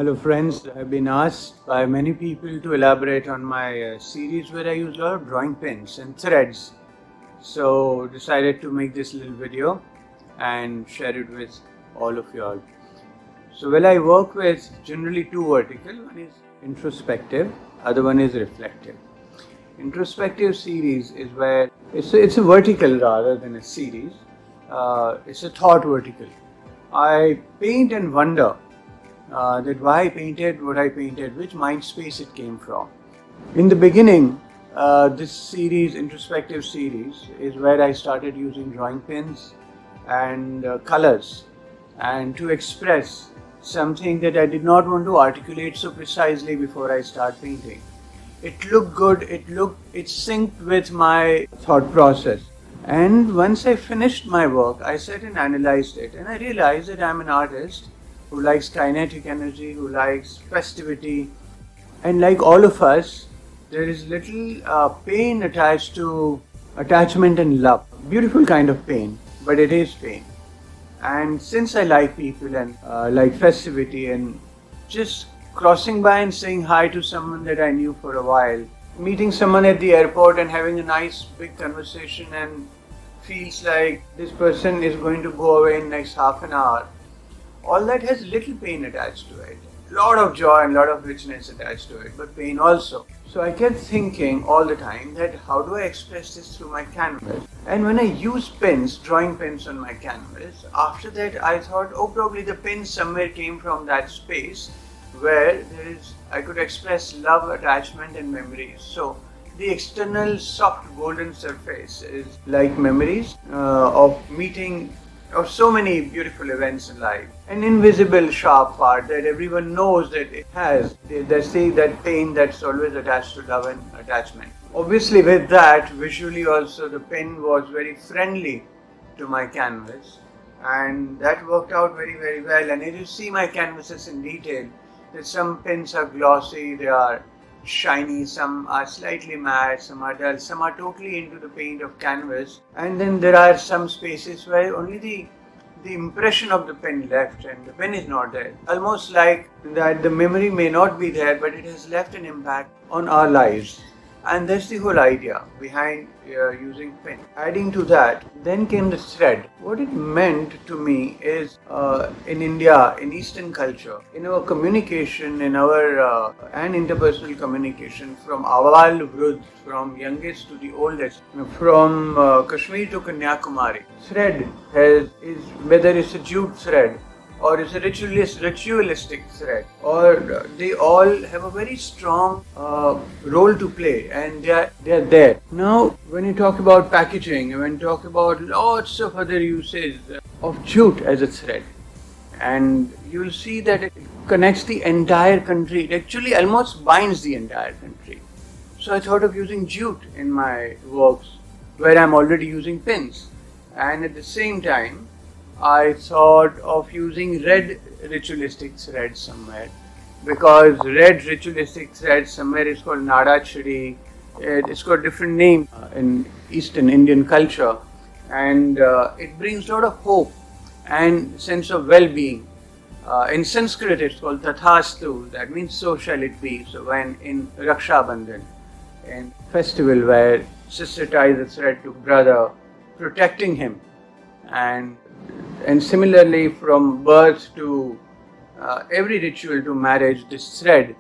Hello friends, I've been asked by many people to elaborate on my series where I use a lot of drawing pens and threads. So decided to make this little video and share it with all of you all. So I work with generally two vertical, one is introspective, other one is reflective. Introspective series is where it's a vertical rather than a series. It's a thought vertical. I paint and wonder that why I painted what I painted, which mind space it came from. In the beginning, this series, introspective series, is where I started using drawing pens and colors and to express something that I did not want to articulate so precisely before I start painting. It looked good, it synced with my thought process. And once I finished my work, I sat and analyzed it, and I realized that I'm an artist who likes kinetic energy, who likes festivity, and like all of us, there is little pain attached to attachment and love. Beautiful kind of pain, but it is pain. And since I like people and like festivity and just crossing by and saying hi to someone that I knew for a while, meeting someone at the airport and having a nice big conversation and feels like this person is going to go away in next half an hour, all that has little pain attached to it. A lot of joy and a lot of richness attached to it, but pain also. So I kept thinking all the time that how do I express this through my canvas? And when I use pens, drawing pens on my canvas, after that I thought, oh, probably the pen somewhere came from that space where I could express love, attachment and memories. So the external soft golden surface is like memories of meeting of so many beautiful events in life. An invisible sharp part that everyone knows that it has. They say that pain that's always attached to love and attachment. Obviously with that, visually also the pen was very friendly to my canvas, and that worked out very, very well. And as you see my canvases in detail, that some pens are glossy, they are shiny, some are slightly matte, some are dull, some are totally into the paint of canvas, and then there are some spaces where only the impression of the pen left and the pen is not there. Almost like that the memory may not be there, but it has left an impact on our lives. And that's the whole idea behind using pen. Adding to that, then came the thread. What it meant to me is in India, in Eastern culture, in our communication, in our and interpersonal communication, from Aval Vrud, from youngest to the oldest, from Kashmir to Kanyakumari, thread is whether it's a jute thread or is a ritualistic thread, or they all have a very strong role to play, and they are there. Now, when you talk about packaging, when you talk about lots of other uses of jute as a thread, and you will see that it connects the entire country. It actually almost binds the entire country. So I thought of using jute in my works, where I'm already using pins, and at the same time, I thought of using red ritualistic thread somewhere, because red ritualistic thread somewhere is called Nada Chidi. It's got different name in Eastern Indian culture, and it brings a lot of hope and sense of well-being. In Sanskrit it's called Tathastu, that means so shall it be. So when in Raksha Bandhan, in festival where sister ties a thread to brother, protecting him, and similarly from birth to every ritual to marriage, this thread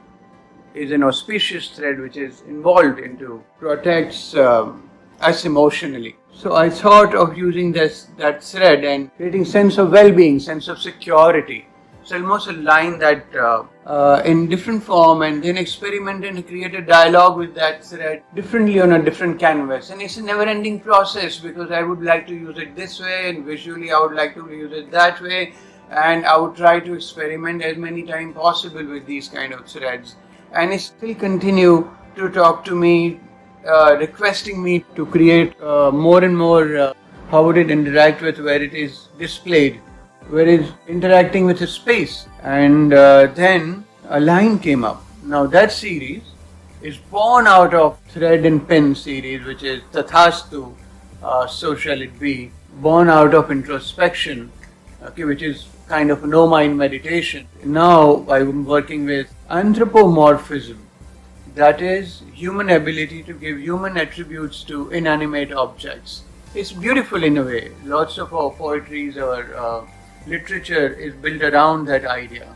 is an auspicious thread which is involved into protects us emotionally. So I thought of using that thread and creating sense of well-being, sense of security. So almost a line that in different form, and then experiment and create a dialogue with that thread differently on a different canvas. And it's a never-ending process, because I would like to use it this way, and visually I would like to use it that way, and I would try to experiment as many times possible with these kind of threads. And it still continue to talk to me, requesting me to create more and more how would it interact with where it is displayed, where it is interacting with a space. And then a line came up. Now that series is born out of thread and pen series, which is Tathastu, so shall it be, born out of introspection okay, which is kind of a no-mind meditation. Now I'm working with anthropomorphism, that is human ability to give human attributes to inanimate objects. It's beautiful in a way. Lots of our poetry, our literature is built around that idea,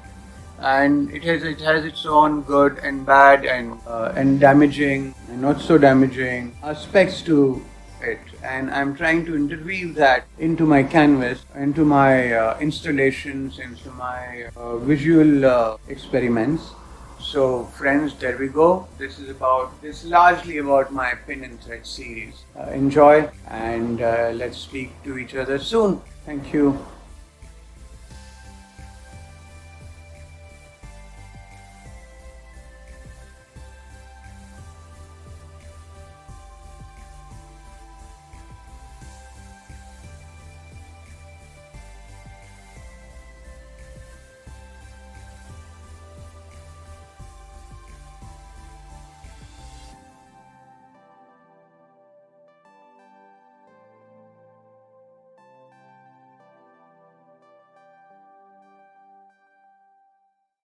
and it has its own good and bad and damaging and not so damaging aspects to it. And I'm trying to interweave that into my canvas, into my installations, into my visual experiments. So friends, there we go. This is largely about my pin and thread series. Enjoy, and let's speak to each other soon. Thank you.